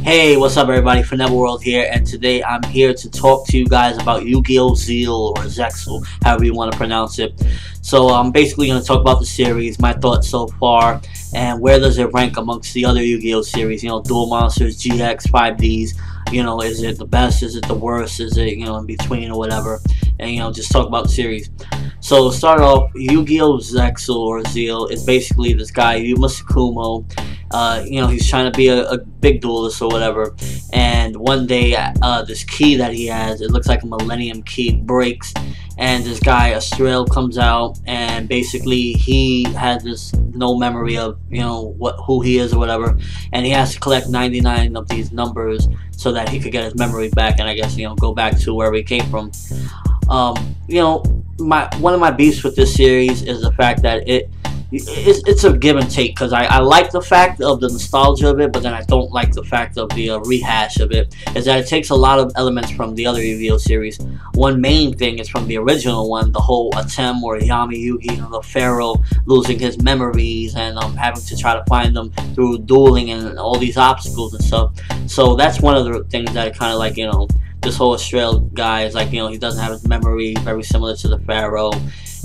Hey, what's up everybody, ForneverWorld here, and today I'm here to talk to you guys about Yugioh Zeal, or Zexal, however you want to pronounce it. So I'm basically going to talk about the series, my thoughts so far, and where does it rank amongst the other Yu-Gi-Oh series, Dual Monsters, GX, 5Ds, is it the best, is it the worst, is it, in between or whatever, and, just talk about the series. So to start off, Yu-Gi-Oh Zexal, or Zeal, is basically this guy, Yugioh. He's trying to be a big duelist or whatever, and one day this key that he has, it looks like a Millennium key, breaks, and this guy Astrael comes out, and basically he has this no memory of who he is or whatever, and he has to collect 99 of these numbers so that he could get his memory back, and I guess go back to wherever he came from. One of my beefs with this series is the fact that it's a give and take, because I like the fact of the nostalgia of it, but then I don't like the fact of the rehash of it, is that it takes a lot of elements from the other Yu-Gi-Oh series. One main thing is from the original one, the whole Atem or Yami Yugi, the Pharaoh losing his memories and having to try to find them through dueling and all these obstacles and stuff. So that's one of the things that kind of like, this whole Astrael guy is like, he doesn't have his memory, very similar to the Pharaoh.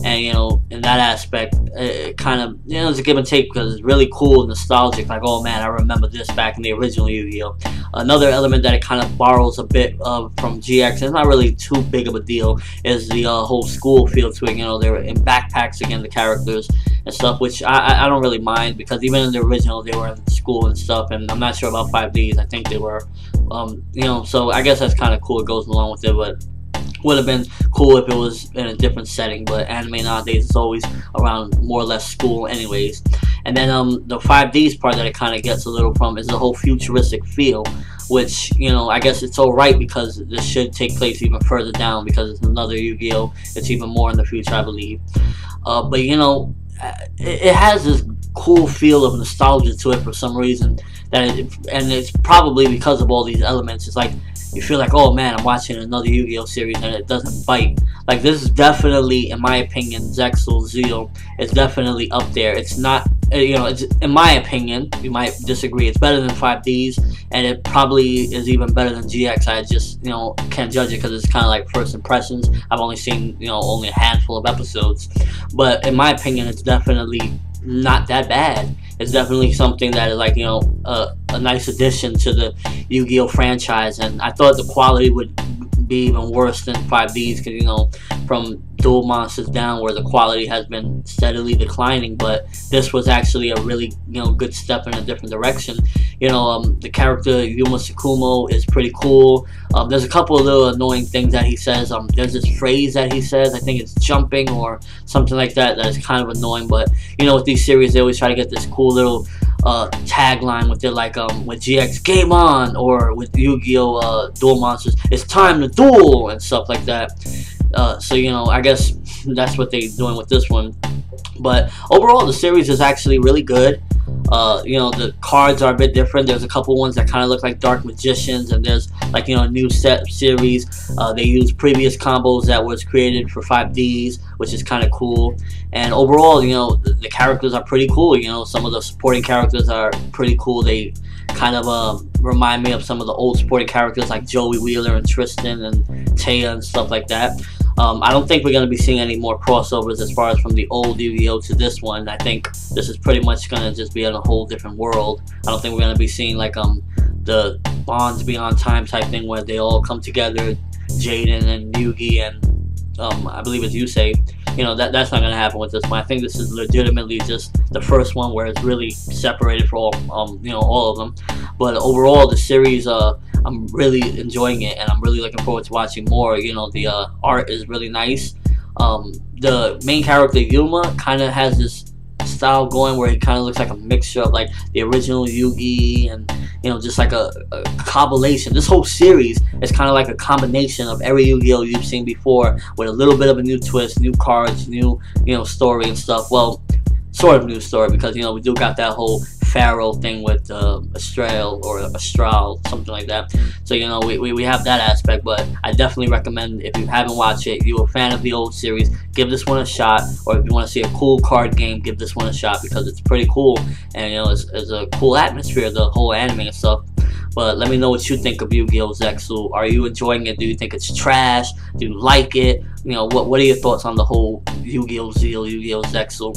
And, in that aspect, it kind of, it's a give and take, because it's really cool and nostalgic. Like, oh man, I remember this back in the original Yu-Gi-Oh! Another element that it kind of borrows a bit from GX, and it's not really too big of a deal, is the whole school feel to it. They're in backpacks again, the characters and stuff, which I don't really mind, because even in the original, they were in school and stuff, and I'm not sure about 5Ds. I think they were, so I guess that's kind of cool. It goes along with it, but would have been cool if it was in a different setting. But anime nowadays is always around more or less school anyways. And then the 5Ds part that it kind of gets a little from is the whole futuristic feel, which I guess it's alright, because this should take place even further down, because it's another Yu-Gi-Oh! It's even more in the future, I believe. But it has this cool feel of nostalgia to it for some reason, and it's probably because of all these elements. It's like you feel like, oh man, I'm watching another Yu-Gi-Oh series, and it doesn't bite. Like, this is definitely, in my opinion, Zexal Zeal is definitely up there. It's not, it's, in my opinion, you might disagree, it's better than 5Ds, and it probably is even better than GX. I just, can't judge it, because it's kind of like first impressions. I've only seen, only a handful of episodes, but in my opinion, it's definitely not that bad. It's definitely something that is like, a nice addition to the Yu-Gi-Oh franchise, and I thought the quality would be even worse than 5Ds, because from Dual Monsters down, where the quality has been steadily declining, but this was actually a really good step in a different direction. The character Yugioh is pretty cool. There's a couple of little annoying things that he says. There's this phrase that he says, I think it's jumping or something like that, that is kind of annoying. But with these series, they always try to get this cool little tagline with it, like with GX, game on, or with Yu-Gi-Oh! Dual Monsters, it's time to duel, and stuff like that. So I guess that's what they're doing with this one. But overall, the series is actually really good. The cards are a bit different. There's a couple ones that kind of look like Dark Magicians, and there's like a new set series. They use previous combos that was created for 5Ds, which is kind of cool. And overall, the characters are pretty cool. Some of the supporting characters are pretty cool. They kind of remind me of some of the old supporting characters like Joey Wheeler and Tristan and Taya and stuff like that. I don't think we're going to be seeing any more crossovers as far as from the old Yu-Gi-Oh! To this one. I think this is pretty much going to just be in a whole different world. I don't think we're going to be seeing like the Bonds Beyond Time type thing, where they all come together, Jaden and Yugi and I believe it's Yusei. That's not going to happen with this one. I think this is legitimately just the first one where it's really separated for all of them. But overall, the series, I'm really enjoying it, and I'm really looking forward to watching more. The art is really nice. The main character, Yuma, kind of has this style going where he kind of looks like a mixture of like the original Yugi and just like a combination. This whole series is kind of like a combination of every Yu-Gi-Oh! You've seen before, with a little bit of a new twist, new cards, new story and stuff. Well, sort of new story, because we do got that whole Pharaoh thing with Astrael, or Astral, something like that. So we have that aspect. But I definitely recommend, if you haven't watched it, if you're a fan of the old series, give this one a shot. Or if you want to see a cool card game, give this one a shot, because it's pretty cool, and it's a cool atmosphere, the whole anime and stuff. But let me know what you think of Yu-Gi-Oh! Zexal. Are you enjoying it? Do you think it's trash? Do you like it? You know, what are your thoughts on the whole Yu-Gi-Oh! Zeal, Yu-Gi-Oh! Zexal?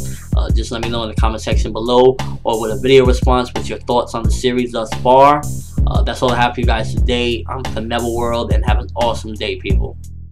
Just let me know in the comment section below, or with a video response with your thoughts on the series thus far. That's all I have for you guys today. I'm ForneverWorld, and have an awesome day, people.